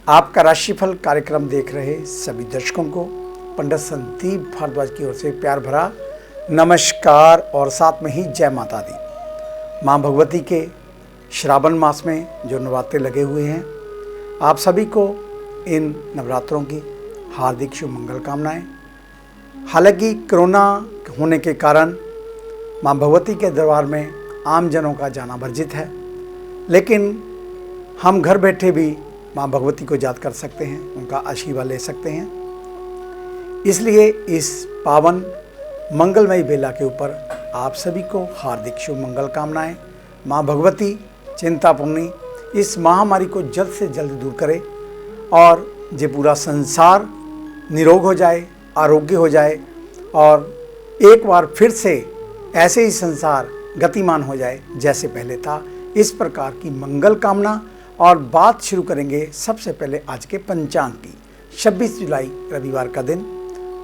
आपका राशिफल कार्यक्रम देख रहे सभी दर्शकों को पंडित संदीप भारद्वाज की ओर से प्यार भरा नमस्कार और साथ में ही जय माता दी। माँ भगवती के श्रावण मास में जो नवरात्रे लगे हुए हैं, आप सभी को इन नवरात्रों की हार्दिक शुभ मंगल कामनाएं। हालांकि कोरोना होने के कारण माँ भगवती के दरबार में आम जनों का जाना वर्जित है, लेकिन हम घर बैठे भी माँ भगवती को याद कर सकते हैं, उनका आशीर्वाद ले सकते हैं। इसलिए इस पावन मंगलमयी बेला के ऊपर आप सभी को हार्दिक शुभ मंगल कामनाएं। माँ भगवती चिंतापूर्णी इस महामारी को जल्द से जल्द दूर करे और ये पूरा संसार निरोग हो जाए, आरोग्य हो जाए और एक बार फिर से ऐसे ही संसार गतिमान हो जाए जैसे पहले था। इस प्रकार की मंगल कामना और बात शुरू करेंगे सबसे पहले आज के पंचांग की। 26 जुलाई रविवार का दिन,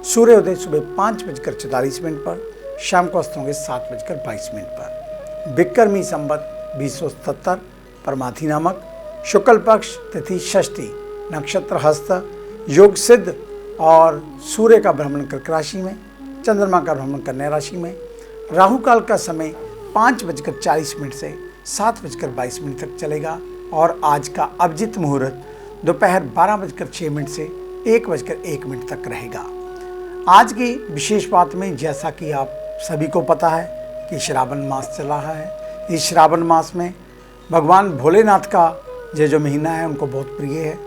सूर्योदय सुबह 5:44 पर, शाम को अस्त होंगे 7:22 पर। विक्रमी संवत 2077 परमाथी नामक, शुक्ल पक्ष, तिथि षष्ठी, नक्षत्र हस्त, योग सिद्ध और सूर्य का भ्रमण कर्क राशि में, चंद्रमा का भ्रमण कन्या राशि में। राहु काल का समय 5:40 से 7:22 तक चलेगा और आज का अभिजीत मुहूर्त दोपहर 12:06 से 1:01 तक रहेगा। आज की विशेष बात में, जैसा कि आप सभी को पता है कि श्रावण मास चल रहा है। इस श्रावण मास में भगवान भोलेनाथ का जो महीना है उनको बहुत प्रिय है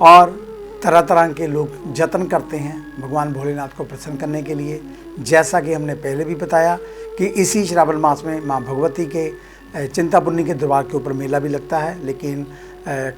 और तरह तरह के लोग जतन करते हैं भगवान भोलेनाथ को प्रसन्न करने के लिए। जैसा कि हमने पहले भी बताया कि इसी श्रावण मास में माँ भगवती के चिंतापूर्णी के दरबार के ऊपर मेला भी लगता है, लेकिन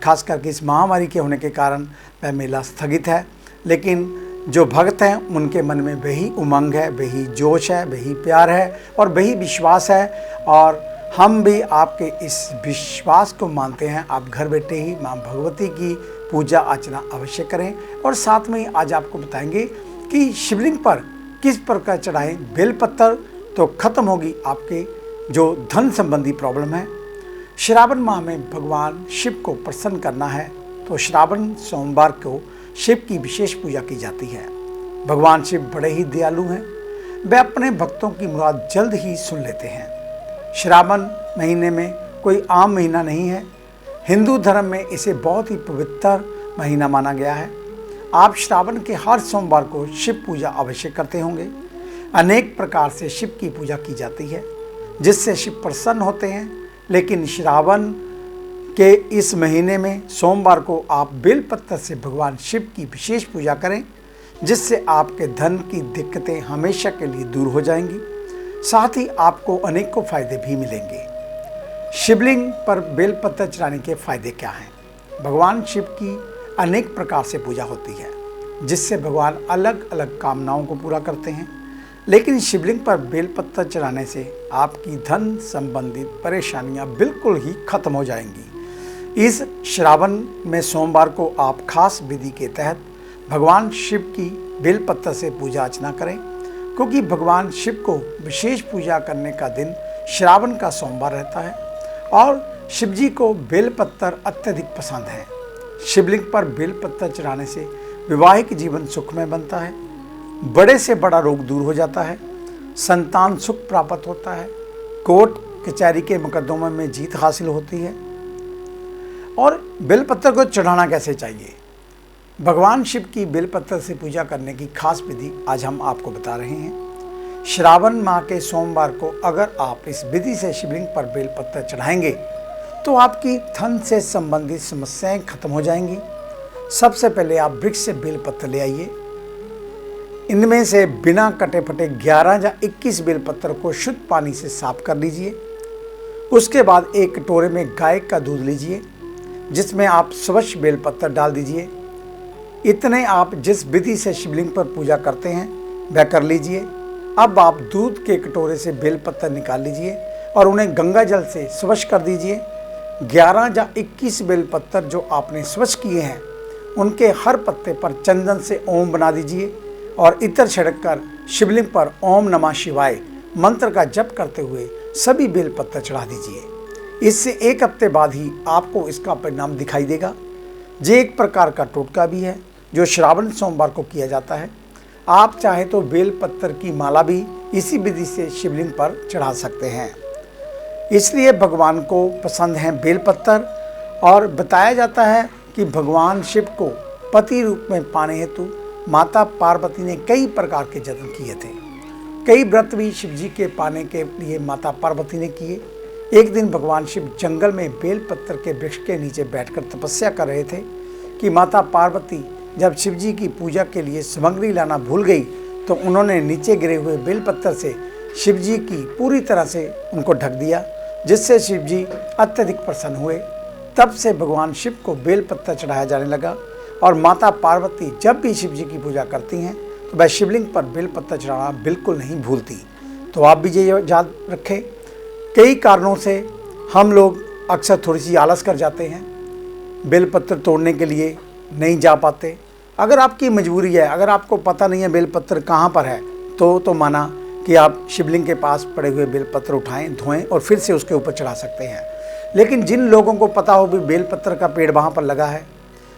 खास करके इस महामारी के होने के कारण वह मेला स्थगित है। लेकिन जो भक्त हैं उनके मन में वही उमंग है, वही जोश है, वही प्यार है और वही विश्वास है और हम भी आपके इस विश्वास को मानते हैं। आप घर बैठे ही माँ भगवती की पूजा अर्चना अवश्य करें और साथ में आज आपको बताएंगे कि शिवलिंग पर किस प्रकार चढ़ाएं बेलपत्र, तो खत्म होगी आपके जो धन संबंधी प्रॉब्लम है। श्रावण माह में भगवान शिव को प्रसन्न करना है तो श्रावण सोमवार को शिव की विशेष पूजा की जाती है। भगवान शिव बड़े ही दयालु हैं, वे अपने भक्तों की मुराद जल्द ही सुन लेते हैं। श्रावण महीने में कोई आम महीना नहीं है, हिंदू धर्म में इसे बहुत ही पवित्र महीना माना गया है। आप श्रावण के हर सोमवार को शिव पूजा अवश्य करते होंगे। अनेक प्रकार से शिव की पूजा की जाती है जिससे शिव प्रसन्न होते हैं, लेकिन श्रावण के इस महीने में सोमवार को आप बेलपत्र से भगवान शिव की विशेष पूजा करें, जिससे आपके धन की दिक्कतें हमेशा के लिए दूर हो जाएंगी। साथ ही आपको अनेकों फायदे भी मिलेंगे। शिवलिंग पर बेलपत्र चढ़ाने के फायदे क्या हैं? भगवान शिव की अनेक प्रकार से पूजा होती है जिससे भगवान अलग अलग कामनाओं को पूरा करते हैं, लेकिन शिवलिंग पर बेलपत्र चढ़ाने से आपकी धन संबंधित परेशानियां बिल्कुल ही खत्म हो जाएंगी। इस श्रावण में सोमवार को आप खास विधि के तहत भगवान शिव की बेलपत्र से पूजा अर्चना करें, क्योंकि भगवान शिव को विशेष पूजा करने का दिन श्रावण का सोमवार रहता है और शिव जी को बेलपत्र अत्यधिक पसंद है। शिवलिंग पर बेलपत्र चढ़ाने से वैवाहिक जीवन सुखमय बनता है, बड़े से बड़ा रोग दूर हो जाता है, संतान सुख प्राप्त होता है, कोर्ट कचहरी के मुकदमों में जीत हासिल होती है। और बेलपत्र को चढ़ाना कैसे चाहिए? भगवान शिव की बेलपत्र से पूजा करने की खास विधि आज हम आपको बता रहे हैं। श्रावण माह के सोमवार को अगर आप इस विधि से शिवलिंग पर बेलपत्र चढ़ाएंगे तो आपकी धन से संबंधित समस्याएं खत्म हो जाएंगी। सबसे पहले आप वृक्ष से बेलपत्र ले आइए। इनमें से बिना कटे फटे 11 या 21 बेलपत्र को शुद्ध पानी से साफ कर लीजिए। उसके बाद एक कटोरे में गाय का दूध लीजिए, जिसमें आप स्वच्छ बेलपत्र डाल दीजिए। इतने आप जिस विधि से शिवलिंग पर पूजा करते हैं वह कर लीजिए। अब आप दूध के कटोरे से बेलपत्र निकाल लीजिए और उन्हें गंगा जल से स्वच्छ कर दीजिए। 11 या 21 बेलपत्र जो आपने स्वच्छ किए हैं उनके हर पत्ते पर चंदन से ओम बना दीजिए और इत्र छिड़क कर शिवलिंग पर ओम नमः शिवाय मंत्र का जप करते हुए सभी बेलपत्र चढ़ा दीजिए। इससे एक हफ्ते बाद ही आपको इसका परिणाम दिखाई देगा। ये एक प्रकार का टोटका भी है जो श्रावण सोमवार को किया जाता है। आप चाहे तो बेल पत्तर की माला भी इसी विधि से शिवलिंग पर चढ़ा सकते हैं। इसलिए भगवान को पसंद है बेल पत्तर, और बताया जाता है कि भगवान शिव को पति रूप में पाने हेतु माता पार्वती ने कई प्रकार के जतन किए थे। कई व्रत भी शिव जी के पाने के लिए माता पार्वती ने किए। एक दिन भगवान शिव जंगल में बेल पत्तर के वृक्ष के नीचे बैठकर तपस्या कर रहे थे कि माता पार्वती जब शिव जी की पूजा के लिए सामग्री लाना भूल गई तो उन्होंने नीचे गिरे हुए बेल पत्तर से शिव जी की पूरी तरह से उनको ढक दिया, जिससे शिव जी अत्यधिक प्रसन्न हुए। तब से भगवान शिव को बेल पत्तर चढ़ाया जाने लगा, और माता पार्वती जब भी शिव जी की पूजा करती हैं तो वह शिवलिंग पर बेल पत्तर चढ़ाना बिल्कुल नहीं भूलती। तो आप भी ये याद रखें। कई कारणों से हम लोग अक्सर थोड़ी सी आलस कर जाते हैं, बेल पत्तर तोड़ने के लिए नहीं जा पाते। अगर आपकी मजबूरी है, अगर आपको पता नहीं है बेल पत्तर कहाँ पर है, तो माना कि आप शिवलिंग के पास पड़े हुए बेल पत्तर उठाएं, धोएं और फिर से उसके ऊपर चढ़ा सकते हैं। लेकिन जिन लोगों को पता हो भी बेल पत्तर का पेड़ वहाँ पर लगा है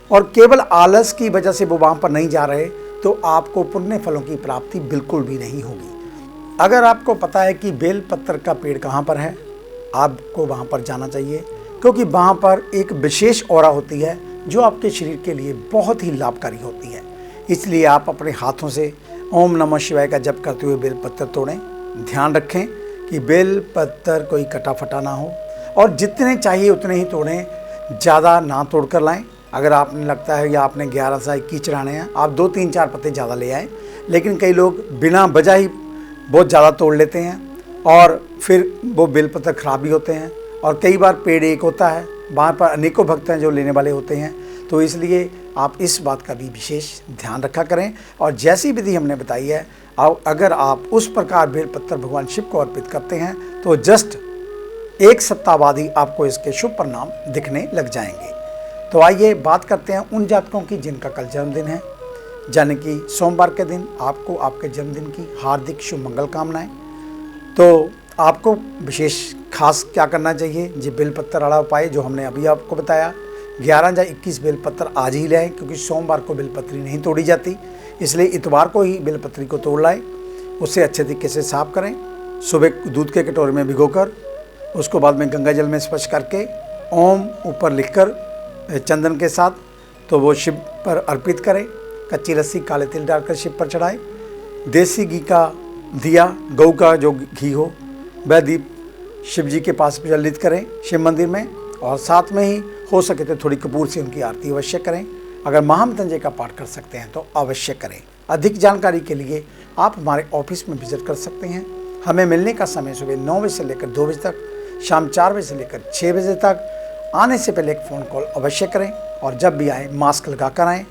और केवल आलस की वजह से वो वहाँ पर नहीं जा रहे, तो आपको पुण्य फलों की प्राप्ति बिल्कुल भी नहीं होगी। अगर आपको पता है कि बेल पत्तर का पेड़ कहाँ पर है, आपको वहाँ पर जाना चाहिए, क्योंकि वहाँ पर एक विशेष ऑरा होती है जो आपके शरीर के लिए बहुत ही लाभकारी होती है। इसलिए आप अपने हाथों से ओम नमः शिवाय का जप करते हुए बेल पत्तर तोड़ें। ध्यान रखें कि बेल पत्तर कोई कटा फटा ना हो, और जितने चाहिए उतने ही तोड़ें, ज़्यादा ना तोड़ कर लाएँ। अगर आपने लगता है कि आपने 11 से 21 चढ़ाने हैं, आप 2 3 4 पत्ते ज़्यादा ले आएँ। लेकिन कई लोग बिना वजह ही बहुत ज़्यादा तोड़ लेते हैं और फिर वो बेल पत्तर खराब भी होते हैं। और कई बार पेड़ एक होता है, वहाँ पर अनेकों भक्त हैं जो लेने वाले होते हैं। तो इसलिए आप इस बात का भी विशेष ध्यान रखा करें। और जैसी विधि हमने बताई है, अगर आप उस प्रकार बेल पत्तर भगवान शिव को अर्पित करते हैं तो जस्ट 1 सप्ताह बाद ही आपको इसके शुभ परिणाम दिखने लग जाएंगे। तो आइए बात करते हैं उन जातकों की जिनका कल जन्मदिन है, यानी कि सोमवार के दिन आपको आपके जन्मदिन की हार्दिक शुभ मंगल कामनाएं। तो आपको विशेष खास क्या करना चाहिए, जी बेल पत्तर वाला उपाय जो हमने अभी आपको बताया। 11 या 21 बेल पत्तर आज ही लाएँ, क्योंकि सोमवार को बेलपत्री नहीं तोड़ी जाती, इसलिए इतवार को ही बेलपत्री को तोड़ लाएँ। उसे अच्छे तरीके से साफ करें, सुबह दूध के कटोरे में भिगोकर उसको बाद में गंगा जल में स्पर्श करके ओम ऊपर लिखकर चंदन के साथ तो वो शिव पर अर्पित करें। कच्ची लस्सी काले तिल डालकर शिव पर चढ़ाएं। देसी घी का दिया, गऊ का जो घी हो, वह दीप शिव जी के पास प्रज्वलित करें शिव मंदिर में, और साथ में ही हो सके तो थोड़ी कपूर से उनकी आरती अवश्य करें। अगर महामृत्युंजय का पाठ कर सकते हैं तो अवश्य करें। अधिक जानकारी के लिए आप हमारे ऑफिस में विजिट कर सकते हैं। हमें मिलने का समय सुबह 9 बजे से लेकर 2 बजे तक, शाम 4 बजे से लेकर 6 बजे तक। आने से पहले एक फ़ोन कॉल अवश्य करें, और जब भी आए मास्क लगा कर आएँ।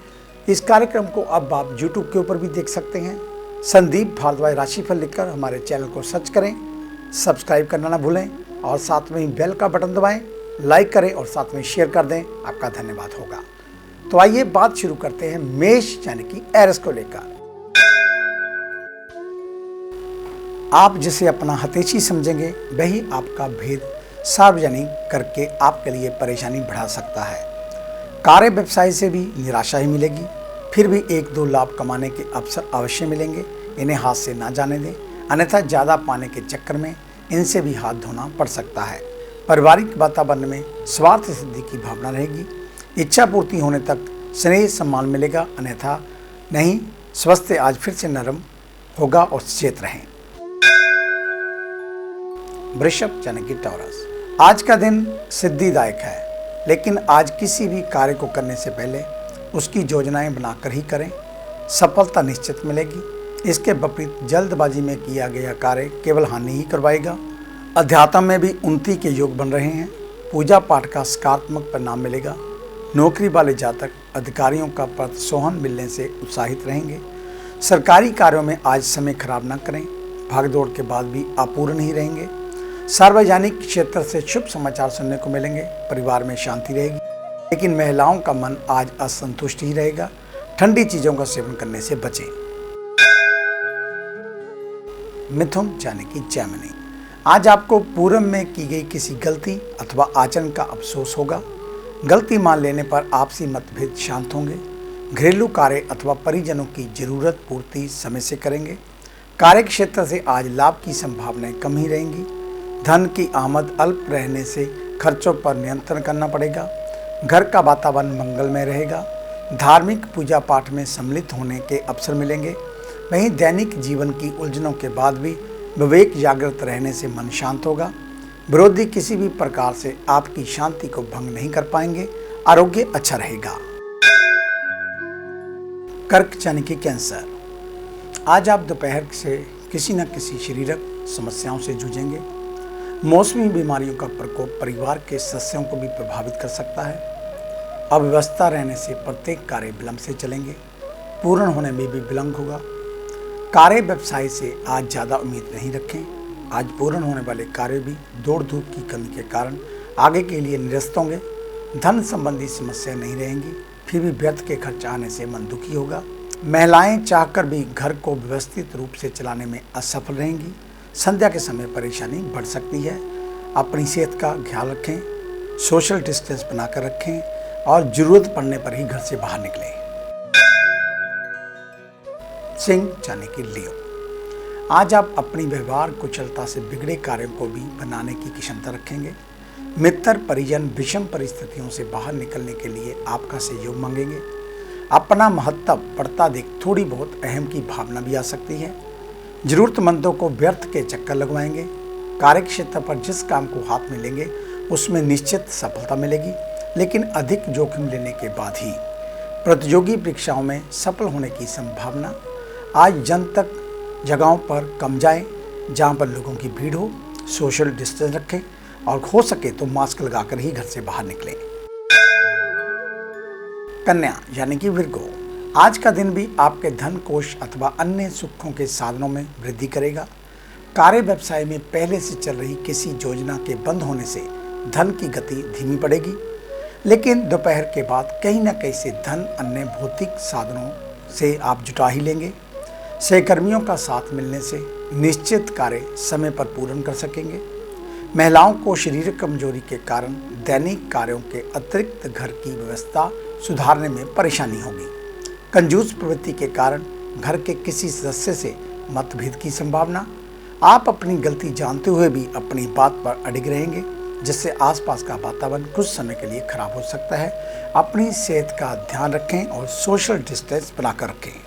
इस कार्यक्रम को अब आप यूट्यूब के ऊपर भी देख सकते हैं। संदीप भारद्वाज राशिफल लिखकर हमारे चैनल को सर्च करें, सब्सक्राइब करना ना भूलें, और साथ में ही बेल का बटन दबाएं, लाइक करें और साथ में शेयर कर दें। आपका धन्यवाद होगा। तो आइए बात शुरू करते हैं मेष यानी कि एरिस को लेकर। आप जिसे अपना हितैषी समझेंगे वही आपका भेद सार्वजनिक करके आपके लिए परेशानी बढ़ा सकता है। कार्य व्यवसाय से भी निराशा ही मिलेगी, फिर भी 1-2 लाभ कमाने के अवसर अवश्य मिलेंगे। इन्हें हाथ से ना जाने दें, अन्यथा ज़्यादा पाने के चक्कर में इनसे भी हाथ धोना पड़ सकता है। पारिवारिक वातावरण में स्वार्थ सिद्धि की भावना रहेगी। इच्छा पूर्ति होने तक स्नेह सम्मान मिलेगा, अन्यथा नहीं। स्वास्थ्य आज फिर से नरम होगा और सचेत रहें। वृषभ यानी कि टॉरस, आज का दिन सिद्धिदायक है, लेकिन आज किसी भी कार्य को करने से पहले उसकी योजनाएं बनाकर ही करें, सफलता निश्चित मिलेगी। इसके विपरीत जल्दबाजी में किया गया कार्य केवल हानि ही करवाएगा। अध्यात्म में भी उन्नति के योग बन रहे हैं। पूजा पाठ का सकारात्मक परिणाम मिलेगा। नौकरी वाले जातक अधिकारियों का प्रोत्साहन मिलने से उत्साहित रहेंगे। सरकारी कार्यों में आज समय खराब न करें, भागदौड़ के बाद भी अपूर्ण ही रहेंगे। सार्वजनिक क्षेत्र से शुभ समाचार सुनने को मिलेंगे। परिवार में शांति रहेगी, लेकिन महिलाओं का मन आज असंतुष्ट ही रहेगा। ठंडी चीजों का सेवन करने से बचें। मिथुन यानी कि जैमिनी, आज आपको पूर्व में की गई किसी गलती अथवा आचरण का अफसोस होगा। गलती मान लेने पर आपसी मतभेद शांत होंगे। घरेलू कार्य अथवा परिजनों की जरूरत पूर्ति समय से करेंगे। कार्य क्षेत्र से आज लाभ की संभावनाएं कम ही रहेंगी। धन की आमद अल्प रहने से खर्चों पर नियंत्रण करना पड़ेगा। घर का वातावरण मंगलमय रहेगा। धार्मिक पूजा पाठ में सम्मिलित होने के अवसर मिलेंगे। वहीं दैनिक जीवन की उलझनों के बाद भी विवेक जागृत रहने से मन शांत होगा। विरोधी किसी भी प्रकार से आपकी शांति को भंग नहीं कर पाएंगे। आरोग्य अच्छा रहेगा। कर्क यानी कि कैंसर, आज आप दोपहर से किसी न किसी शारीरिक समस्याओं से जूझेंगे। मौसमी बीमारियों का प्रकोप परिवार के सदस्यों को भी प्रभावित कर सकता है। अव्यवस्था रहने से प्रत्येक कार्य विलंब से चलेंगे। पूर्ण होने में भी विलंब होगा। कार्य व्यवसाय से आज ज़्यादा उम्मीद नहीं रखें। आज पूर्ण होने वाले कार्य भी दौड़ धूप की कमी के कारण आगे के लिए निरस्त होंगे। धन संबंधी समस्या नहीं रहेंगी, फिर भी व्यर्थ के खर्च आने से मन दुखी होगा। महिलाएं चाहकर भी घर को व्यवस्थित रूप से चलाने में असफल रहेंगी। संध्या के समय परेशानी बढ़ सकती है। अपनी सेहत का ख्याल रखें, सोशल डिस्टेंस बनाकर रखें और जरूरत पड़ने पर ही घर से बाहर निकलें। सिंह यानी कि लियो, आज आप अपनी व्यवहार कुशलता से बिगड़े कार्यों को भी बनाने की क्षमता रखेंगे। मित्र परिजन विषम परिस्थितियों से बाहर निकलने के लिए आपका सहयोग मांगेंगे। अपना महत्व बढ़ता देख थोड़ी बहुत अहम की भावना भी आ सकती है। जरूरतमंदों को व्यर्थ के चक्कर लगवाएंगे। कार्य क्षेत्र पर जिस काम को हाथ में लेंगे उसमें निश्चित सफलता मिलेगी, लेकिन अधिक जोखिम लेने के बाद ही प्रतियोगी परीक्षाओं में सफल होने की संभावना। आज जनतक जगहों पर कम जाएं, जहां पर लोगों की भीड़ हो। सोशल डिस्टेंस रखें और हो सके तो मास्क लगाकर ही घर से बाहर निकलें। कन्या यानी कि विर्गो, आज का दिन भी आपके धन कोष अथवा अन्य सुखों के साधनों में वृद्धि करेगा। कार्य व्यवसाय में पहले से चल रही किसी योजना के बंद होने से धन की गति धीमी पड़ेगी, लेकिन दोपहर के बाद कहीं न कहीं से धन अन्य भौतिक साधनों से आप जुटा ही लेंगे। सहकर्मियों का साथ मिलने से निश्चित कार्य समय पर पूर्ण कर सकेंगे। महिलाओं को शारीरिक कमजोरी के कारण दैनिक कार्यों के अतिरिक्त घर की व्यवस्था सुधारने में परेशानी होगी। कंजूस प्रवृत्ति के कारण घर के किसी सदस्य से मतभेद की संभावना। आप अपनी गलती जानते हुए भी अपनी बात पर अडिग रहेंगे, जिससे आसपास का वातावरण कुछ समय के लिए खराब हो सकता है। अपनी सेहत का ध्यान रखें और सोशल डिस्टेंस बनाकर रखें।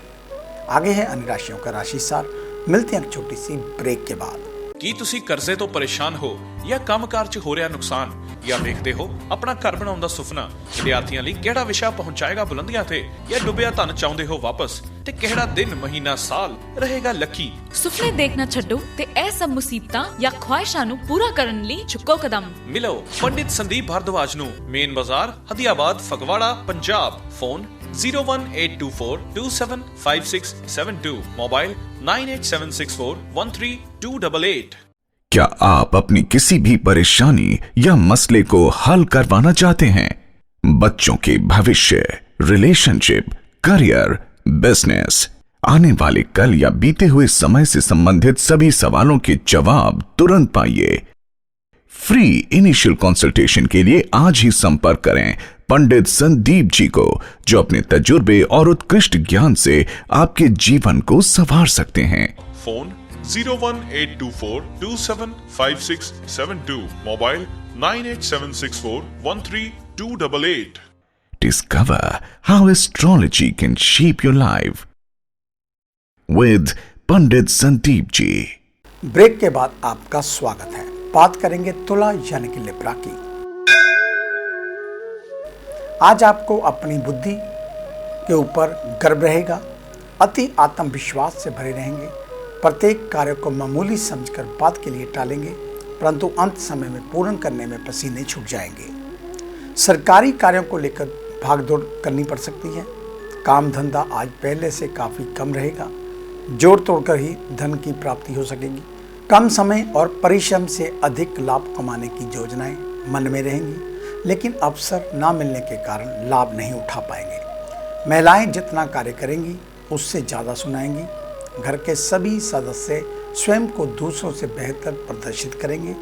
आगे है अन्य राशियों का राशि सार। मिलते हैं एक छोटी सी ब्रेक के बाद। ਕੀ ਤੁਸੀਂ ਕਰਜ਼ੇ ਤੋਂ ਪਰੇਸ਼ਾਨ ਹੋ ਜਾਂ ਕੰਮਕਾਰ 'ਚ ਹੋ ਰਿਹਾ ਨੁਕਸਾਨ ਜਾਂ ਵੇਖਦੇ ਹੋ ਆਪਣਾ ਘਰ ਬਣਾਉਣ ਦਾ ਸੁਪਨਾ? ਵਿਦਿਆਰਥੀਆਂ ਲਈ ਕਿਹੜਾ ਵਿਸ਼ਾ ਪਹੁੰਚਾਏਗਾ ਬੁਲੰਦੀਆਂ ਤੇ ਜਾਂ ਡੁੱਬਿਆ ਧਨ ਚਾਹੁੰਦੇ ਹੋ ਵਾਪਸ? ਤੇ ਕਿਹੜਾ ਦਿਨ ਮਹੀਨਾ ਸਾਲ ਰਹੇਗਾ ਲੱਕੀ? ਸੁਪਨੇ ਦੇਖਣਾ ਛੱਡੋ ਤੇ ਇਹ ਸਭ ਮੁਸੀਬਤਾਂ ਜਾਂ ਖੁਆਇਸ਼ਾਂ ਨੂੰ ਪੂਰਾ ਕਰਨ ਲਈ ਚੁੱਕੋ ਕਦਮ। ਮਿਲੋ ਪੰਡਿਤ ਸੰਦੀਪ ਭਾਰਦਵਾਜ ਨੂੰ, main Bazaar, Hadiabad, Phagwara, Punjab. Phone 01824275672, mobile 9876413288। क्या आप अपनी किसी भी परेशानी या मसले को हल करवाना चाहते हैं? बच्चों के भविष्य, रिलेशनशिप, करियर, बिजनेस, आने वाले कल या बीते हुए समय से संबंधित सभी सवालों के जवाब तुरंत पाइए। फ्री इनिशियल कंसल्टेशन के लिए आज ही संपर्क करें पंडित संदीप जी को, जो अपने तजुर्बे और उत्कृष्ट ज्ञान से आपके जीवन को संवार सकते हैं। Phone 01824275672, mobile 9876413288। Discover how astrology can shape your life with Pandit Sandeep ji. Break के बाद आपका स्वागत है। बात करेंगे तुला यानी कि लिब्रा की। आज आपको अपनी बुद्धि के ऊपर गर्व रहेगा। अति आत्मविश्वास से भरे रहेंगे। प्रत्येक कार्य को मामूली समझकर बाद के लिए टालेंगे, परंतु अंत समय में पूर्ण करने में पसीने छूट जाएंगे। सरकारी कार्यों को लेकर भागदौड़ करनी पड़ सकती है। काम धंधा आज पहले से काफ़ी कम रहेगा। जोड़ तोड़कर ही धन की प्राप्ति हो सकेगी। कम समय और परिश्रम से अधिक लाभ कमाने की योजनाएं मन में रहेंगी, लेकिन अवसर ना मिलने के कारण लाभ नहीं उठा पाएंगे। महिलाएं जितना कार्य करेंगी उससे ज़्यादा सुनाएंगी। घर के सभी सदस्य स्वयं को दूसरों से बेहतर प्रदर्शित करेंगे।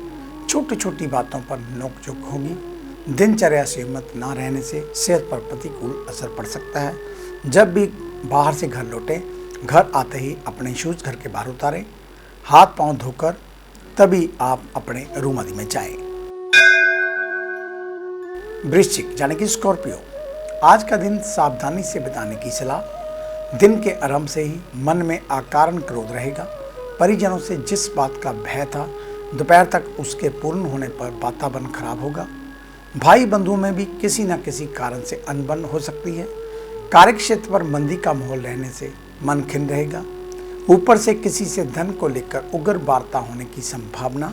छोटी छोटी बातों पर नोकझोंक होगी। दिनचर्या संयमित ना रहने से सेहत पर प्रतिकूल असर पड़ सकता है। जब भी बाहर से घर लौटें, घर आते ही अपने शूज घर के बाहर उतारें, हाथ पांव धोकर तभी आप अपने रूम आदि में जाएं। वृश्चिक यानी कि स्कॉर्पियो, आज का दिन सावधानी से बिताने की सलाह। दिन के आरंभ से ही मन में अकारण क्रोध रहेगा। परिजनों से जिस बात का भय था, दोपहर तक उसके पूर्ण होने पर वातावरण खराब होगा। भाई बंधुओं में भी किसी न किसी कारण से अनबन हो सकती है। कार्यक्षेत्र पर मंदी का माहौल रहने से मन खिन्न रहेगा। ऊपर से किसी से धन को लेकर उग्र वार्ता होने की संभावना।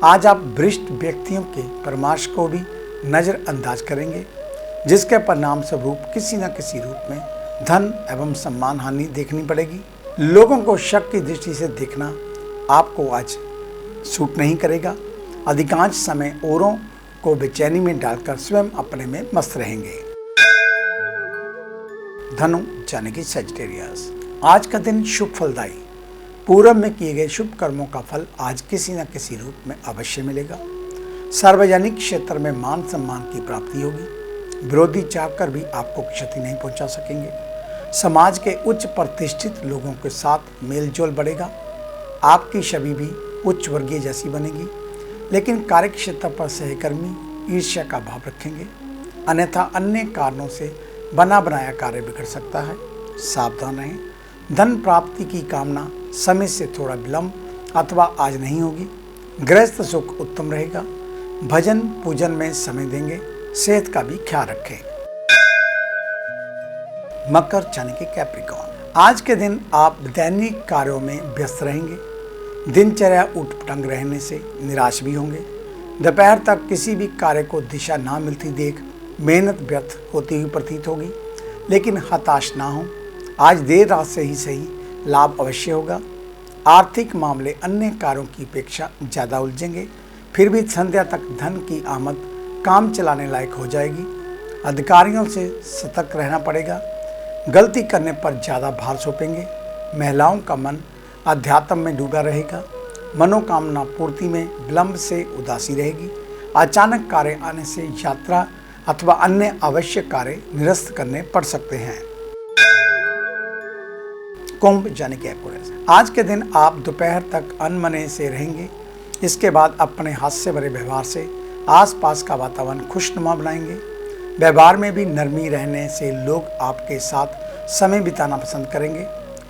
आज आप वरिष्ठ व्यक्तियों के परामर्श को भी नज़रअंदाज करेंगे, जिसके परिणाम स्वरूप किसी न किसी रूप में धन एवं सम्मान हानि देखनी पड़ेगी। लोगों को शक की दृष्टि से देखना आपको आज सूट नहीं करेगा। अधिकांश समय औरों को बेचैनी में डालकर स्वयं अपने में मस्त रहेंगे। धनु यानी कि सजिटेरियस, आज का दिन शुभ फलदायी। पूर्व में किए गए शुभ कर्मों का फल आज किसी न किसी रूप में अवश्य मिलेगा। सार्वजनिक क्षेत्र में मान सम्मान की प्राप्ति होगी। विरोधी चाहकर भी आपको क्षति नहीं पहुंचा सकेंगे। समाज के उच्च प्रतिष्ठित लोगों के साथ मेलजोल बढ़ेगा। आपकी छवि भी उच्च वर्गीय जैसी बनेगी, लेकिन कार्यक्षेत्र पर सहकर्मी ईर्ष्या का भाव रखेंगे, अन्यथा अन्य कारणों से बना बनाया कार्य बिगड़ सकता है। सावधान रहें। धन प्राप्ति की कामना समय से थोड़ा विलंब अथवा आज नहीं होगी। गृहस्थ सुख उत्तम रहेगा। भजन पूजन में समय देंगे। सेहत का भी ख्याल रखें। मकर यानी कि कैप्रिकॉर्न, आज के दिन आप दैनिक कार्यों में व्यस्त रहेंगे। दिनचर्या उटपटांग रहने से निराश भी होंगे। दोपहर तक किसी भी कार्य को दिशा ना मिलती देख मेहनत व्यर्थ होती हुई प्रतीत होगी, लेकिन हताश ना हो। आज देर रात से ही सही लाभ अवश्य होगा। आर्थिक मामले अन्य कार्यों की अपेक्षा ज़्यादा उलझेंगे, फिर भी संध्या तक धन की आमद काम चलाने लायक हो जाएगी। अधिकारियों से सतर्क रहना पड़ेगा। गलती करने पर ज़्यादा भार सौंपेंगे। महिलाओं का मन अध्यात्म में डूबा रहेगा। मनोकामना पूर्ति में विलंब से उदासी रहेगी। अचानक कार्य आने से यात्रा अथवा अन्य आवश्यक कार्य निरस्त करने पड़ सकते हैं। कुंभ यानी कि एक्वेरियस, आज के दिन आप दोपहर तक अनमने से रहेंगे। इसके बाद अपने हास्य भरे व्यवहार से आसपास का वातावरण खुशनुमा बनाएंगे। व्यवहार में भी नरमी रहने से लोग आपके साथ समय बिताना पसंद करेंगे।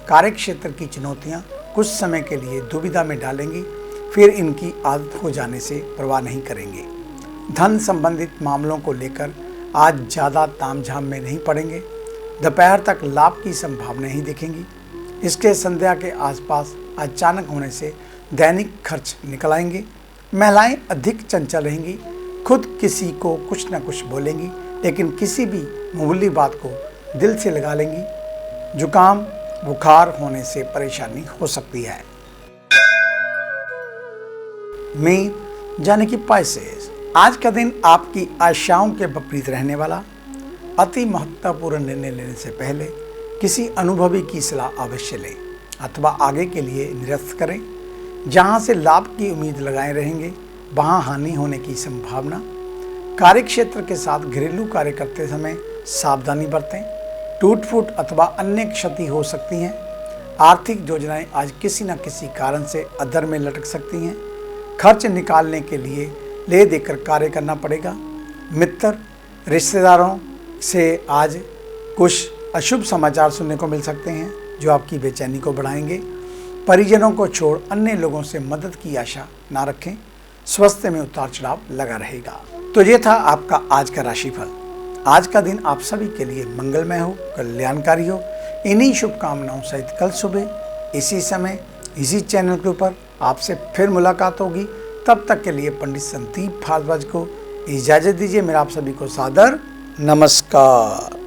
कार्यक्षेत्र की चुनौतियां कुछ समय के लिए दुविधा में डालेंगी, फिर इनकी आदत हो जाने से परवाह नहीं करेंगे। धन संबंधित मामलों को लेकर आज ज़्यादा तामझाम में नहीं पड़ेंगे। दोपहर तक लाभ की संभावना ही दिखेंगी। इसके संध्या के आसपास अचानक होने से दैनिक खर्च निकल आएंगे। महिलाएं अधिक चंचल रहेंगी। खुद किसी को कुछ न कुछ बोलेंगी, लेकिन किसी भी मामूली बात को दिल से लगा लेंगी। जुकाम बुखार होने से परेशानी हो सकती है। मीन यानी कि पाइसेस, आज का दिन आपकी आशाओं के विपरीत रहने वाला। अति महत्वपूर्ण निर्णय लेने से पहले किसी अनुभवी की सलाह अवश्य लें अथवा आगे के लिए निरस्त करें। जहां से लाभ की उम्मीद लगाए रहेंगे, वहां हानि होने की संभावना। कार्यक्षेत्र के साथ घरेलू कार्य करते समय सावधानी बरतें। टूट फूट अथवा अन्य क्षति हो सकती हैं। आर्थिक योजनाएं आज किसी न किसी कारण से अधर में लटक सकती हैं। खर्च निकालने के लिए ले देकर कार्य करना पड़ेगा। मित्र रिश्तेदारों से आज कुछ अशुभ समाचार सुनने को मिल सकते हैं, जो आपकी बेचैनी को बढ़ाएंगे। परिजनों को छोड़ अन्य लोगों से मदद की आशा ना रखें। स्वास्थ्य में उतार चढ़ाव लगा रहेगा। तो ये था आपका आज का राशिफल। आज का दिन आप सभी के लिए मंगलमय हो, कल्याणकारी हो। इन्हीं शुभकामनाओं सहित कल सुबह इसी समय इसी चैनल के ऊपर आपसे फिर मुलाकात होगी। तब तक के लिए पंडित संदीप भारद्वाज को इजाज़त दीजिए। मेरा आप सभी को सादर नमस्कार।